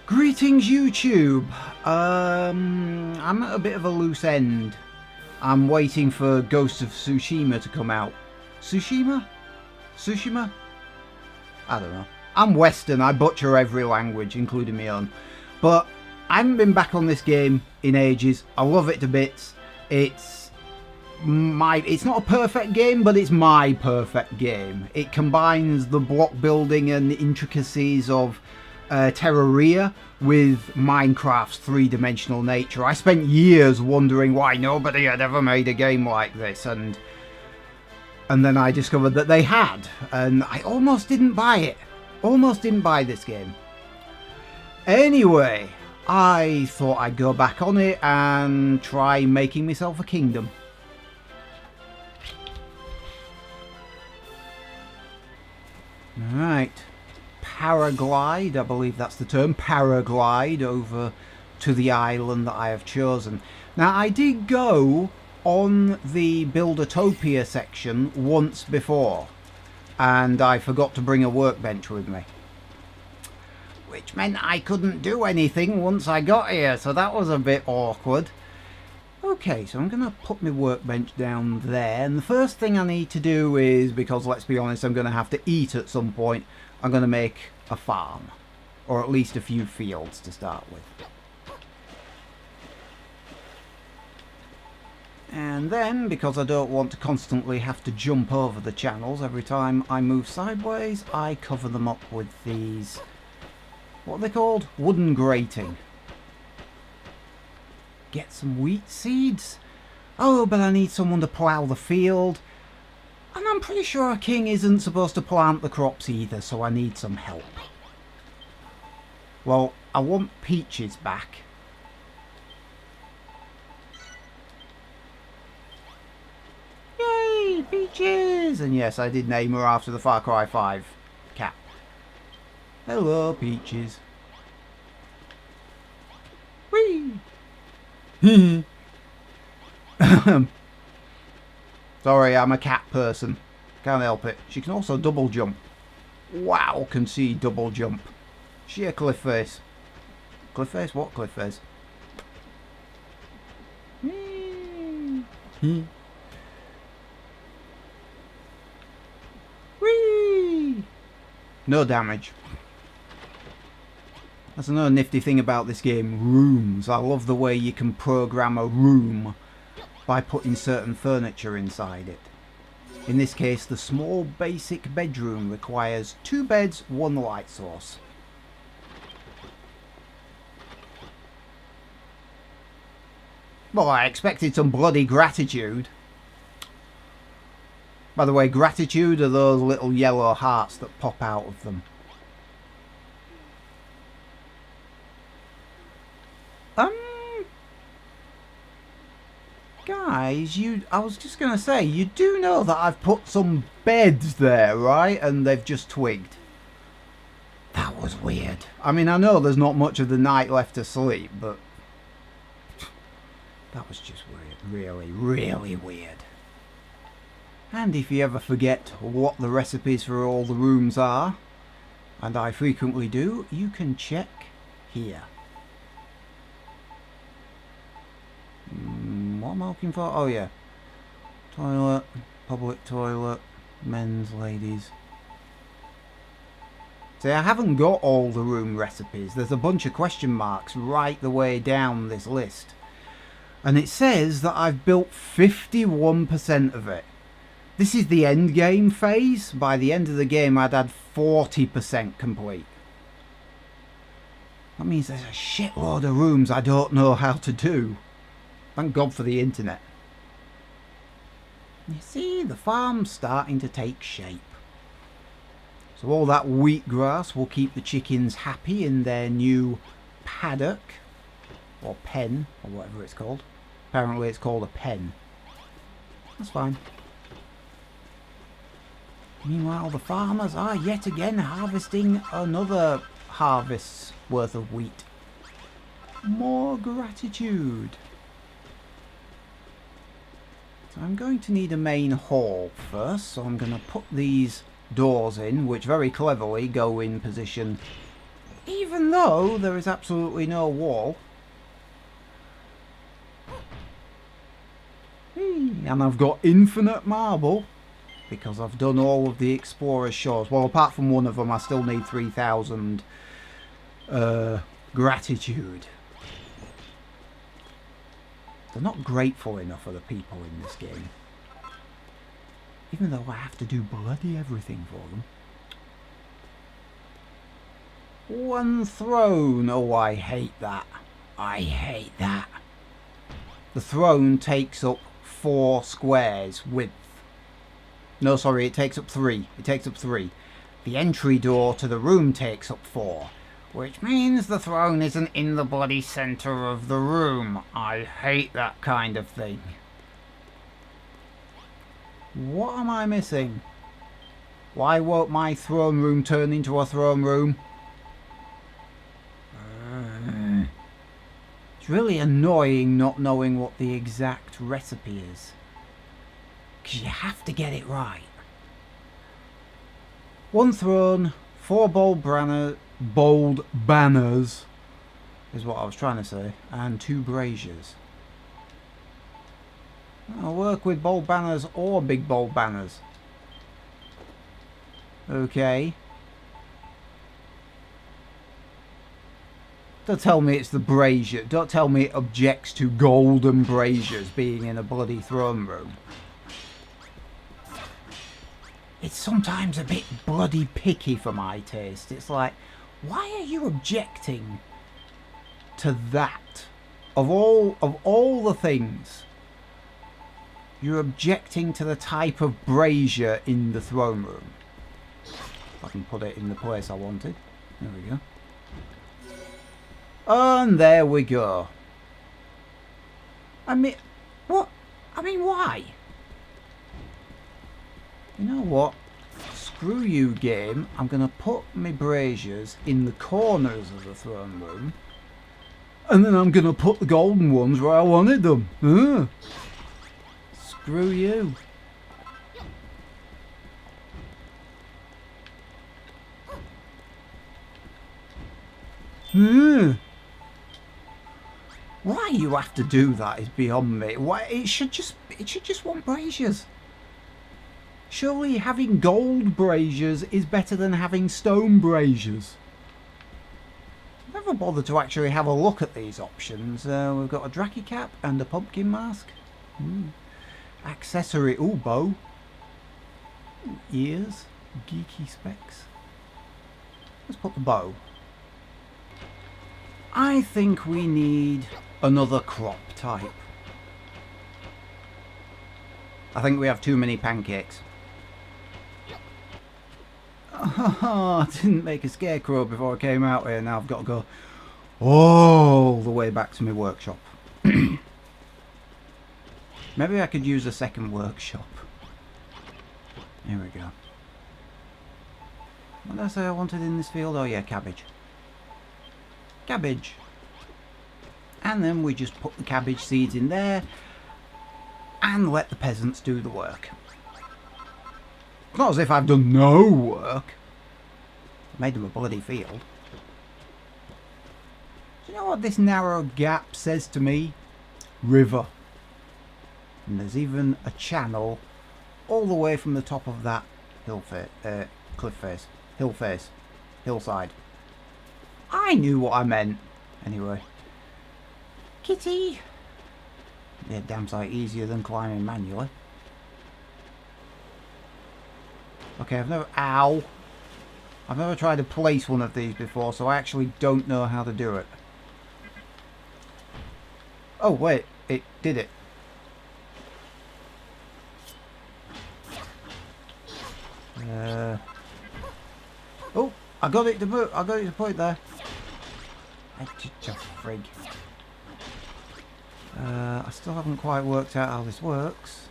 Greetings YouTube. I'm at a bit of a loose end. I'm waiting for Ghost of Tsushima to come out. Tsushima? Tsushima? I don't know. I'm Western, I butcher every language, including my own. But I haven't been back on this game in ages. I love it to bits. It's not a perfect game, but it's my perfect game. It combines the block building and the intricacies of Terraria with Minecraft's three-dimensional nature. I spent years wondering why nobody had ever made a game like this, and then I discovered that they had, and I almost didn't buy it. Almost didn't buy this game. Anyway, I thought I'd go back on it and try making myself a kingdom. Alright. Paraglide, I believe that's the term, paraglide over to the island that I have chosen. Now, I did go on the Buildertopia section once before, and I forgot to bring a workbench with me, which meant I couldn't do anything once I got here, so that was a bit awkward. Okay, so I'm going to put my workbench down there, and the first thing I need to do is, because let's be honest, I'm going to have to eat at some point, I'm going to make a farm, or at least a few fields to start with. And then, because I don't want to constantly have to jump over the channels every time I move sideways, I cover them up with these, what are they called? Wooden grating. Get some wheat seeds. Oh, but I need someone to plough the field. And I'm pretty sure a king isn't supposed to plant the crops either, so I need some help. Well, I want Peaches back. Yay, Peaches! And yes, I did name her after the Far Cry 5 cat. Hello, Peaches. Whee! Sorry, I'm a cat person. Can't help it. She can also double jump. Wow, can see double jump. Sheer cliff face. Cliff face? What cliff face? Whee! No damage. That's another nifty thing about this game, rooms. I love the way you can program a room by putting certain furniture inside it. In this case, the small basic bedroom requires 2 beds, 1 light source. Well, I expected some bloody gratitude. By the way, gratitude are those little yellow hearts that pop out of them. Guys, I was just going to say, you do know that I've put some beds there, right? And they've just twigged. That was weird. I mean, I know there's not much of the night left to sleep, but that was just weird. Really, really weird. And if you ever forget what the recipes for all the rooms are, and I frequently do, you can check here. What am I looking for? Oh yeah. Toilet, public toilet, men's, ladies. See, I haven't got all the room recipes. There's a bunch of question marks right the way down this list. And it says that I've built 51% of it. This is the end game phase. By the end of the game, I'd had 40% complete. That means there's a shitload of rooms I don't know how to do. Thank God for the internet. You see, the farm's starting to take shape. So all that wheatgrass will keep the chickens happy in their new paddock. Or pen, or whatever it's called. Apparently it's called a pen. That's fine. Meanwhile, the farmers are yet again harvesting another harvest's worth of wheat. More gratitude. So I'm going to need a main hall first, so I'm going to put these doors in, which very cleverly go in position Even though there is absolutely no wall. And I've got infinite marble. Because I've done all of the Explorer's Shores. Well, apart from one of them, I still need 3,000 gratitude. They're not grateful enough for the people in this game. Even though I have to do bloody everything for them. One throne. Oh, I hate that. I hate that. The throne takes up 4 squares width. No, sorry, it takes up 3. It takes up 3. The entry door to the room takes up 4. Which means the throne isn't in the bloody centre of the room. I hate that kind of thing. What am I missing? Why won't my throne room turn into a throne room? It's really annoying not knowing what the exact recipe is. Because you have to get it right. 1 throne, 4 bold banners is what I was trying to say, and 2 braziers. I'll work with bold banners or big bold banners. Okay. Don't tell me it's the brazier. Don't tell me it objects to golden braziers being in a bloody throne room. It's sometimes a bit bloody picky for my taste. It's like, why are you objecting to that? Of all the things, you're objecting to the type of brazier in the throne room. If I can put it in the place I wanted. There we go. And there we go. I mean, what? I mean, why? You know what? Screw you, game. I'm going to put my braziers in the corners of the throne room. And then I'm going to put the golden ones where I wanted them. Screw you. Why you have to do that is beyond me. Why it should just want braziers. Surely having gold braziers is better than having stone braziers. Never bothered to actually have a look at these options. We've got a Draki cap and a pumpkin mask. Accessory, bow. Ears, geeky specs. Let's put the bow. I think we need another crop type. I think we have too many pancakes. I didn't make a scarecrow before I came out here. Now I've got to go all the way back to my workshop. Maybe I could use a second workshop. Here we go. What did I say I wanted in this field? Oh yeah, cabbage. Cabbage. And then we just put the cabbage seeds in there and let the peasants do the work. It's not as if I've done no work. I made them a bloody field. Do you know what this narrow gap says to me? River. And there's even a channel all the way from the top of that hillside. I knew what I meant. Anyway. Kitty. Yeah, damn sight easier than climbing manually. Okay, I've never tried to place one of these before, so I actually don't know how to do it. Oh wait, it did it. Oh, I got it to move. I got it to point there. Just frig. I still haven't quite worked out how this works.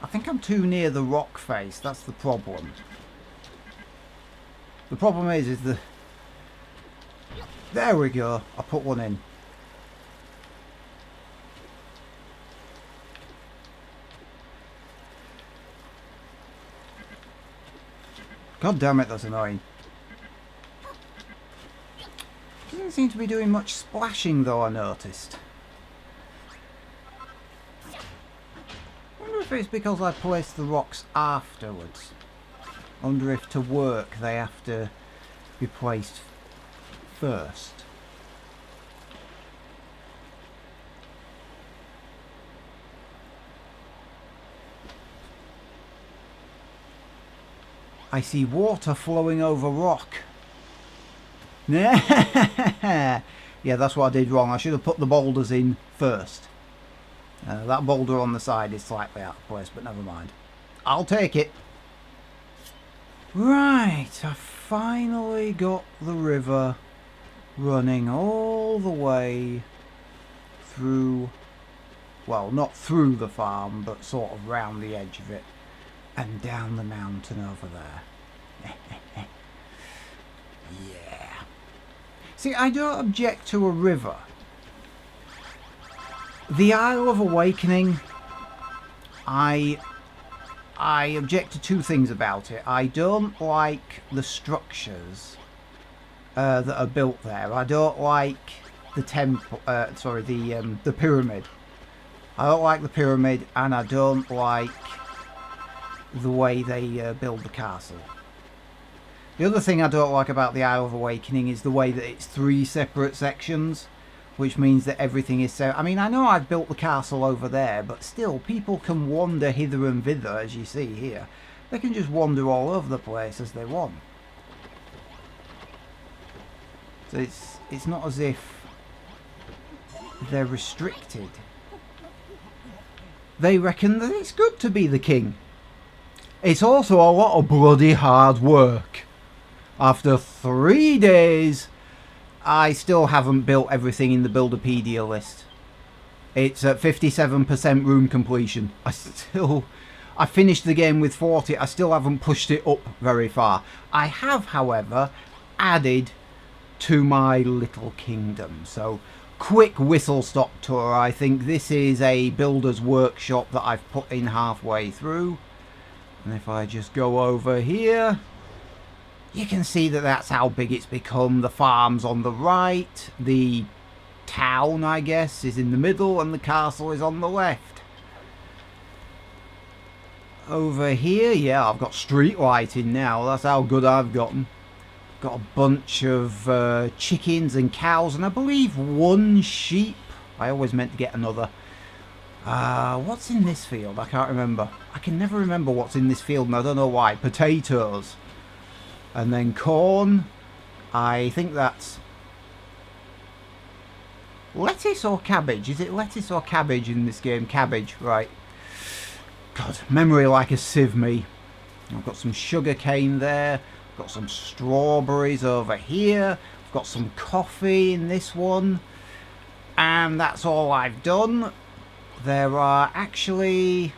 I think I'm too near the rock face. That's the problem. The problem is the... There we go. I put one in. God damn it, that's annoying. Doesn't seem to be doing much splashing though, I noticed. I wonder if it's because I placed the rocks afterwards. I wonder if to work they have to be placed first. I see water flowing over rock. Yeah, that's what I did wrong. I should have put the boulders in first. That boulder on the side is slightly out of place, but never mind. I'll take it. Right, I finally got the river running all the way through, well, not through the farm, but sort of round the edge of it and down the mountain over there. Yeah. See, I don't object to a river. The Isle of Awakening, I object to two things about it. I don't like the structures that are built there. I don't like the temple. The pyramid. I don't like the pyramid, and I don't like the way they build the castle. The other thing I don't like about the Isle of Awakening is the way that it's 3 separate sections, which means that everything is so. I mean, I know I've built the castle over there, but still, people can wander hither and thither, as you see here. They can just wander all over the place as they want. So it's not as if they're restricted. They reckon that it's good to be the king. It's also a lot of bloody hard work. After 3 days, I still haven't built everything in the Builderpedia list. It's at 57% room completion. I finished the game with 40. I still haven't pushed it up very far. I have, however, added to my little kingdom. So, quick whistle-stop tour. I think this is a builder's workshop that I've put in halfway through. And if I just go over here, you can see that that's how big it's become. The farm's on the right, the town, I guess, is in the middle, and the castle is on the left. Over here, yeah, I've got street lighting now. That's how good I've gotten. Got a bunch of chickens and cows, and I believe 1 sheep. I always meant to get another. What's in this field? I can't remember. I can never remember what's in this field, and I don't know why. Potatoes. And then corn. I think that's lettuce or cabbage. Is it lettuce or cabbage in this game? Cabbage, right. God, memory like a sieve, me. I've got some sugar cane there. I've got some strawberries over here. I've got some coffee in this one. And that's all I've done. There are actually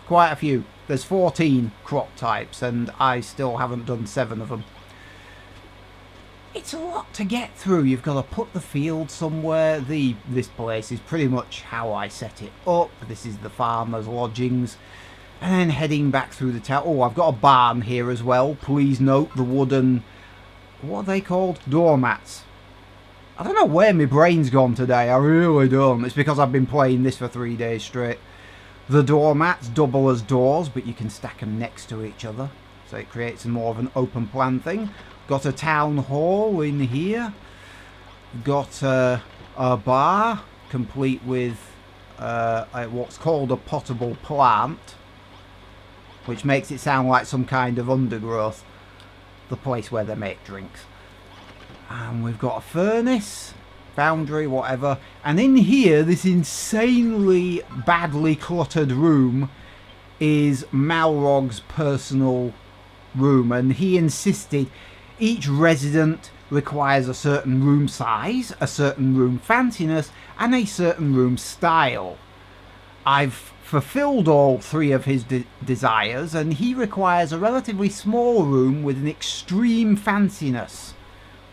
quite a few. There's 14 crop types, and I still haven't done 7 of them. It's a lot to get through. You've got to put the field somewhere. This place is pretty much how I set it up. This is the farmer's lodgings. And then heading back through the town. Oh, I've got a barn here as well. Please note the wooden, what are they called? Doormats. I don't know where my brain's gone today. I really don't. It's because I've been playing this for 3 days straight. The doormats double as doors, but you can stack them next to each other. So it creates more of an open plan thing. Got a town hall in here. Got a bar, complete with what's called a potable plant. Which makes it sound like some kind of undergrowth. The place where they make drinks. And we've got a furnace. Foundry, whatever. And in here, this insanely badly cluttered room is Malrog's personal room, and he insisted each resident requires a certain room size, a certain room fanciness, and a certain room style. I've fulfilled all 3 of his desires, and he requires a relatively small room with an extreme fanciness.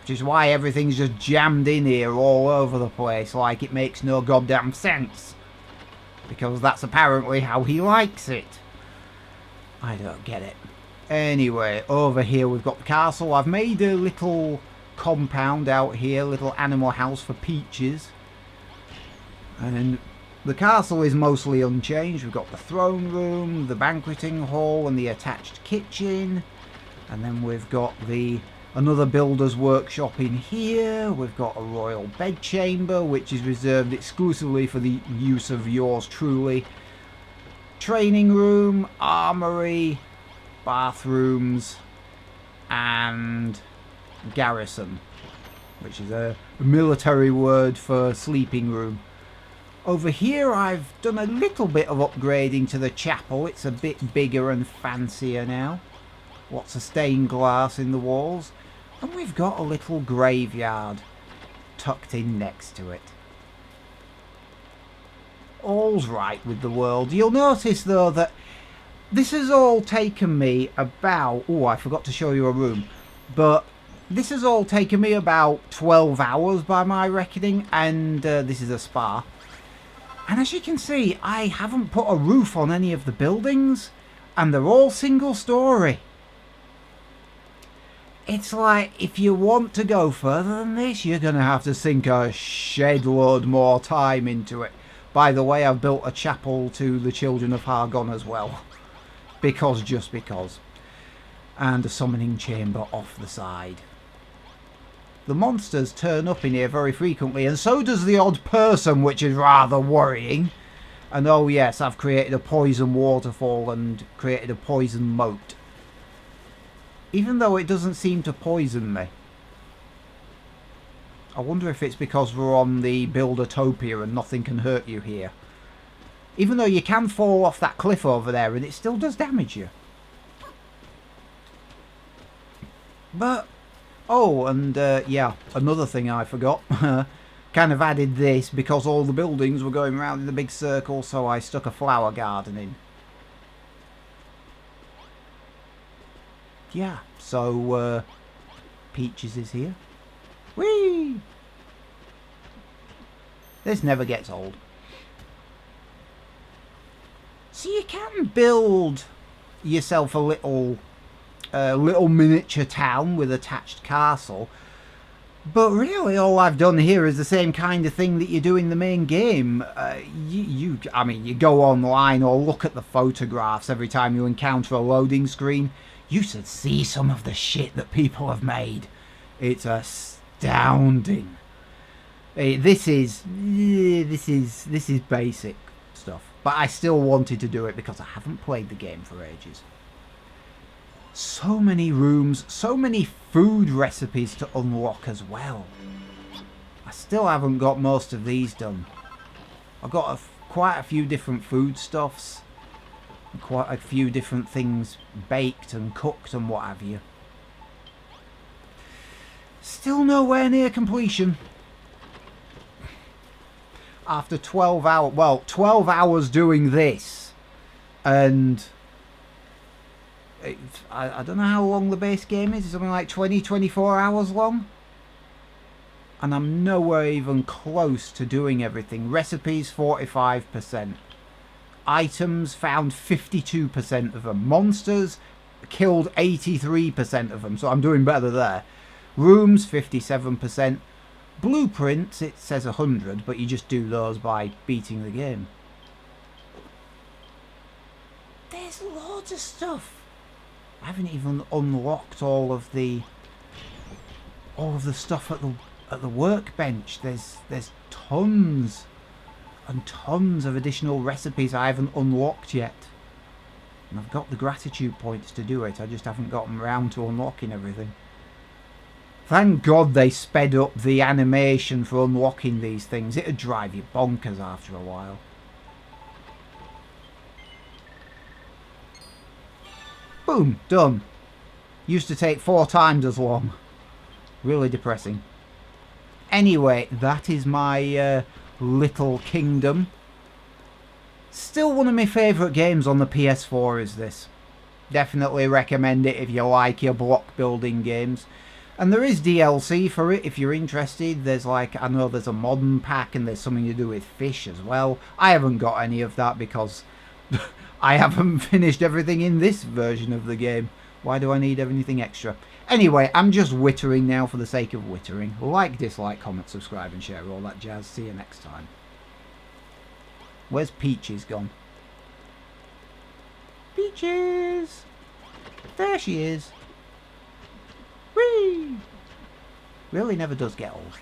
Which is why everything's just jammed in here all over the place like it makes no goddamn sense. Because that's apparently how he likes it. I don't get it. Anyway, over here we've got the castle. I've made a little compound out here, little animal house for Peaches. And the castle is mostly unchanged. We've got the throne room, the banqueting hall and the attached kitchen. And then we've got another builder's workshop in here. We've got a royal bedchamber, which is reserved exclusively for the use of yours truly. Training room, armory, bathrooms, and garrison, which is a military word for sleeping room. Over here I've done a little bit of upgrading to the chapel. It's a bit bigger and fancier now. Lots of stained glass in the walls. And we've got a little graveyard tucked in next to it. All's right with the world. You'll notice though that this has all taken me about... Oh, I forgot to show you a room. But this has all taken me about 12 hours by my reckoning. And this is a spa. And as you can see, I haven't put a roof on any of the buildings. And they're all single story. It's like, if you want to go further than this, you're going to have to sink a shed load more time into it. By the way, I've built a chapel to the children of Hargon as well. Just because. And a summoning chamber off the side. The monsters turn up in here very frequently, and so does the odd person, which is rather worrying. And oh yes, I've created a poison waterfall and created a poison moat. Even though it doesn't seem to poison me. I wonder if it's because we're on the Buildertopia and nothing can hurt you here. Even though you can fall off that cliff over there and it still does damage you. But, oh, and yeah, another thing I forgot. Kind of added this because all the buildings were going around in a big circle, so I stuck a flower garden in. Yeah, so Peaches is here. Whee! This never gets old. So you can build yourself a little miniature town with attached castle. But really all I've done here is the same kind of thing that you do in the main game. I mean, you go online or look at the photographs every time you encounter a loading screen. You should see some of the shit that people have made. It's astounding. This is basic stuff. But I still wanted to do it because I haven't played the game for ages. So many rooms, so many food recipes to unlock as well. I still haven't got most of these done. I've got quite a few different foodstuffs. Quite a few different things baked and cooked and what have you. Still nowhere near completion. After 12 hours, well, 12 hours doing this, and I don't know how long the base game is. It's something like 20-24 hours long. And I'm nowhere even close to doing everything. Recipes, 45%. Items, found 52% of them. Monsters, killed 83% of them. So I'm doing better there. Rooms, 57%. Blueprints, it says 100, but you just do those by beating the game. There's loads of stuff. I haven't even unlocked all of the stuff at the workbench. There's tons and tons of additional recipes I haven't unlocked yet. And I've got the gratitude points to do it. I just haven't gotten around to unlocking everything. Thank God they sped up the animation for unlocking these things. It'd drive you bonkers after a while. Boom, done. Used to take 4 times as long. Really depressing. Anyway, that is my little kingdom. Still one of my favourite games on the PS4 is this. Definitely recommend it if you like your block building games. And there is DLC for it if you're interested. There's like, I know there's a modern pack and there's something to do with fish as well. I haven't got any of that because I haven't finished everything in this version of the game. Why do I need anything extra? Anyway, I'm just wittering now for the sake of wittering. Like, dislike, comment, subscribe and share, all that jazz. See you next time. Where's Peaches gone? Peaches! There she is. Whee! Really never does get old.